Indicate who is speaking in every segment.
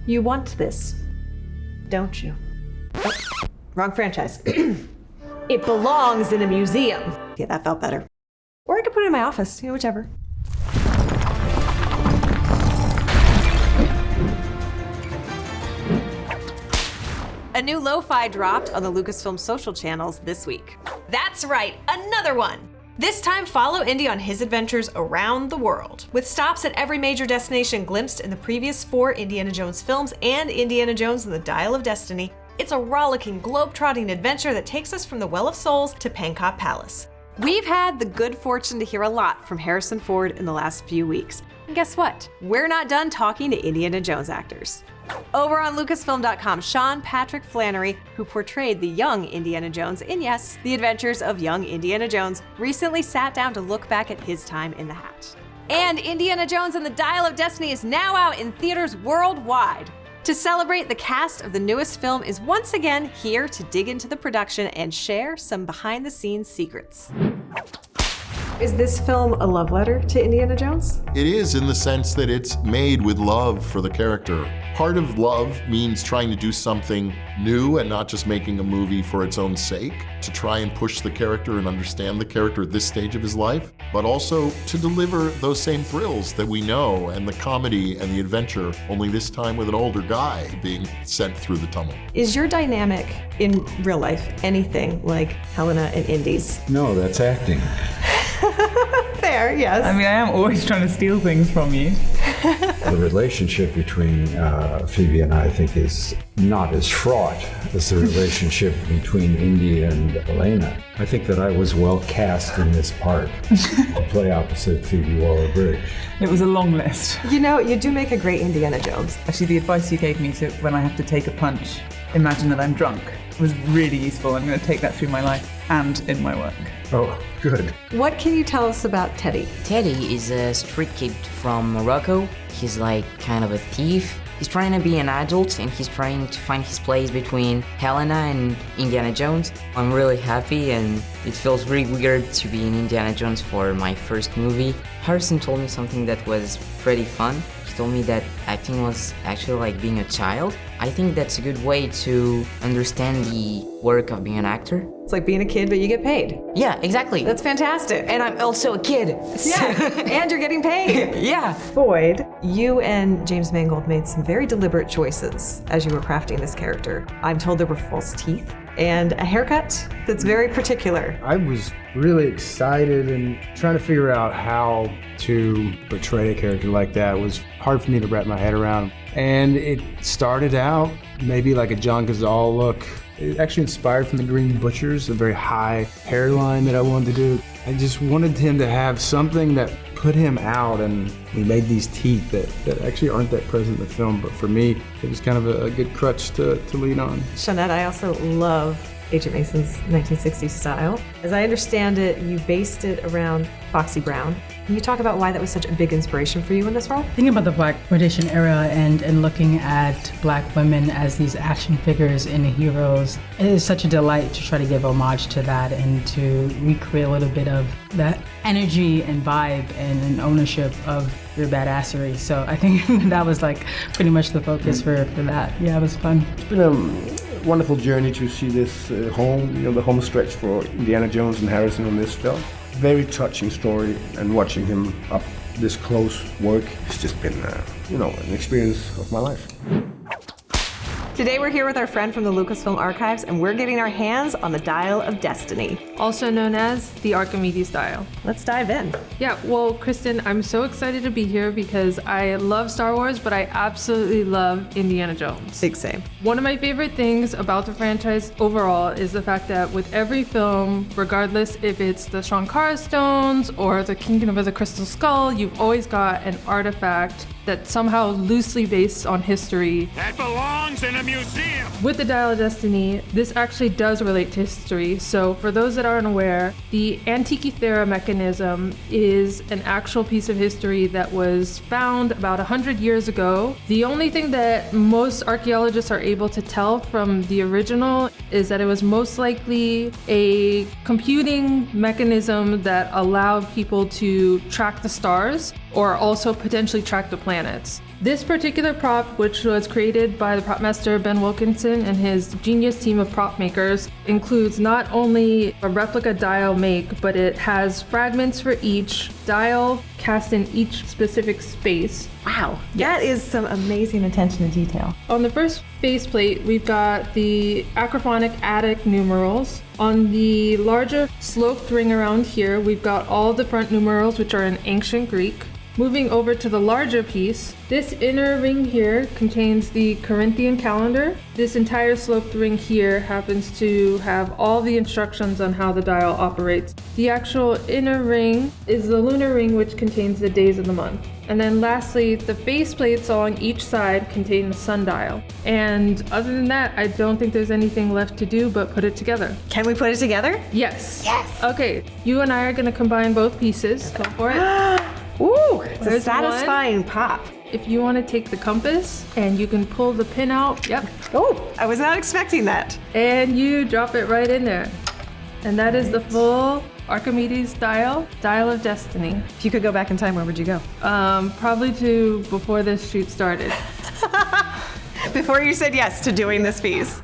Speaker 1: You want this, don't you? Oh, wrong franchise. It belongs in a museum. Yeah, that felt better. Or I could put it in my office, whichever. A new lo-fi dropped on the Lucasfilm social channels this week. That's right, another one! This time, follow Indy on his adventures around the world, with stops at every major destination glimpsed in the previous 4 Indiana Jones films and Indiana Jones and the Dial of Destiny. It's a rollicking, globe-trotting adventure that takes us from the Well of Souls to Pankot Palace. We've had the good fortune to hear a lot from Harrison Ford in the last few weeks. And guess what? We're not done talking to Indiana Jones actors. Over on Lucasfilm.com, Sean Patrick Flannery, who portrayed the young Indiana Jones in, yes, The Adventures of Young Indiana Jones, recently sat down to look back at his time in the hat. And Indiana Jones and the Dial of Destiny is now out in theaters worldwide. To celebrate, the cast of the newest film is once again here to dig into the production and share some behind-the-scenes secrets. Is this film a love letter to Indiana Jones?
Speaker 2: It is, in the sense that it's made with love for the character. Part of love means trying to do something new and not just making a movie for its own sake, to try and push the character and understand the character at this stage of his life, but also to deliver those same thrills that we know, and the comedy and the adventure, only this time with an older guy being sent through the tunnel.
Speaker 1: Is your dynamic in real life anything like Helena and Indy's?
Speaker 3: No, that's acting.
Speaker 1: Fair, yes.
Speaker 4: I mean, I am always trying to steal things from you.
Speaker 3: The relationship between Phoebe and I think is not as fraught as the relationship between Indy and Elena. I think that I was well cast in this part to play opposite Phoebe Waller-Bridge.
Speaker 4: It was a long list.
Speaker 1: You know, you do make a great Indiana Jones.
Speaker 4: Actually, the advice you gave me to when I have to take a punch, imagine that I'm drunk, was really useful. I'm going to take that through my life and in my work.
Speaker 3: Oh, good.
Speaker 1: What can you tell us about Teddy?
Speaker 5: Teddy is a street kid from Morocco. He's like kind of a thief. He's trying to be an adult and he's trying to find his place between Helena and Indiana Jones. I'm really happy and it feels really weird to be in Indiana Jones for my first movie. Harrison told me something that was pretty fun. He told me that acting was actually like being a child. I think that's a good way to understand the work of being an actor.
Speaker 1: It's like being a kid, but you get paid.
Speaker 5: Yeah, exactly.
Speaker 1: That's fantastic.
Speaker 5: And I'm also a kid.
Speaker 1: Yeah, and you're getting paid.
Speaker 5: Yeah.
Speaker 1: Boyd, you and James Mangold made some very deliberate choices as you were crafting this character. I'm told there were false teeth and a haircut that's very particular.
Speaker 6: I was really excited and trying to figure out how to portray a character like that. It was hard for me to wrap my head around. And it started out maybe like a John Cazale look. It actually inspired from the Green Butchers, a very high hairline that I wanted to do. I just wanted him to have something that put him out, and we made these teeth that actually aren't that present in the film, but for me, it was kind of a good crutch to lean on.
Speaker 1: Shawnette, I also love Agent Mason's 1960s style. As I understand it, you based it around Foxy Brown. Can you talk about why that was such a big inspiration for you in this role?
Speaker 7: Thinking about the Black Exploitation era and looking at Black women as these action figures and heroes, it is such a delight to try to give homage to that and to recreate a little bit of that energy and vibe and ownership of your badassery. So I think that was like pretty much the focus for that. Yeah, it was fun.
Speaker 8: It's been a wonderful journey to see this home, the home stretch for Indiana Jones and Harrison in this film. Very touching story, and watching him up this close work has just been, an experience of my life.
Speaker 1: Today we're here with our friend from the Lucasfilm Archives, and we're getting our hands on the Dial of Destiny.
Speaker 9: Also known as the Archimedes Dial.
Speaker 1: Let's dive in.
Speaker 9: Yeah, well, Kristen, I'm so excited to be here because I love Star Wars, but I absolutely love Indiana Jones.
Speaker 1: Big same.
Speaker 9: One of my favorite things about the franchise overall is the fact that with every film, regardless if it's the Shankara Stones or the Kingdom of the Crystal Skull, you've always got an artifact that's somehow loosely based on history.
Speaker 10: That belongs in a museum!
Speaker 9: With the Dial of Destiny, this actually does relate to history. So for those that aren't aware, the Antikythera mechanism is an actual piece of history that was found about 100 years ago. The only thing that most archaeologists are able to tell from the original is that it was most likely a computing mechanism that allowed people to track the stars or also potentially track the planets. This particular prop, which was created by the prop master Ben Wilkinson and his genius team of prop makers, includes not only a replica dial make, but it has fragments for each dial cast in each specific space.
Speaker 1: Wow, that is some amazing attention to detail.
Speaker 9: On the first faceplate, we've got the acrophonic Attic numerals. On the larger sloped ring around here, we've got all the front numerals, which are in ancient Greek. Moving over to the larger piece, this inner ring here contains the Corinthian calendar. This entire sloped ring here happens to have all the instructions on how the dial operates. The actual inner ring is the lunar ring, which contains the days of the month. And then lastly, the faceplates along each side contain the sundial. And other than that, I don't think there's anything left to do but put it together.
Speaker 1: Can we put it together?
Speaker 9: Yes.
Speaker 1: Yes.
Speaker 9: Okay, you and I are gonna combine both pieces. Go for it.
Speaker 1: Ooh, it's a
Speaker 9: There's
Speaker 1: satisfying pop.
Speaker 9: If you want to take the compass and you can pull the pin out, yep,
Speaker 1: Oh, I was not expecting that.
Speaker 9: and you drop it right in there. And that is the full Archimedes dial of destiny.
Speaker 1: If you could go back in time, where would you go?
Speaker 9: Probably to before this shoot started.
Speaker 1: Before you said yes to doing this piece.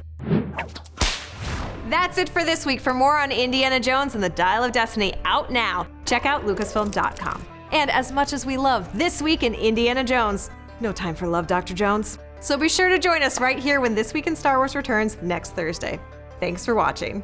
Speaker 1: That's it for this week. For more on Indiana Jones and the Dial of Destiny, out now, check out lucasfilm.com. And as much as we love This Week in Indiana Jones, no time for love, Dr. Jones. So be sure to join us right here when This Week in Star Wars returns next Thursday. Thanks for watching.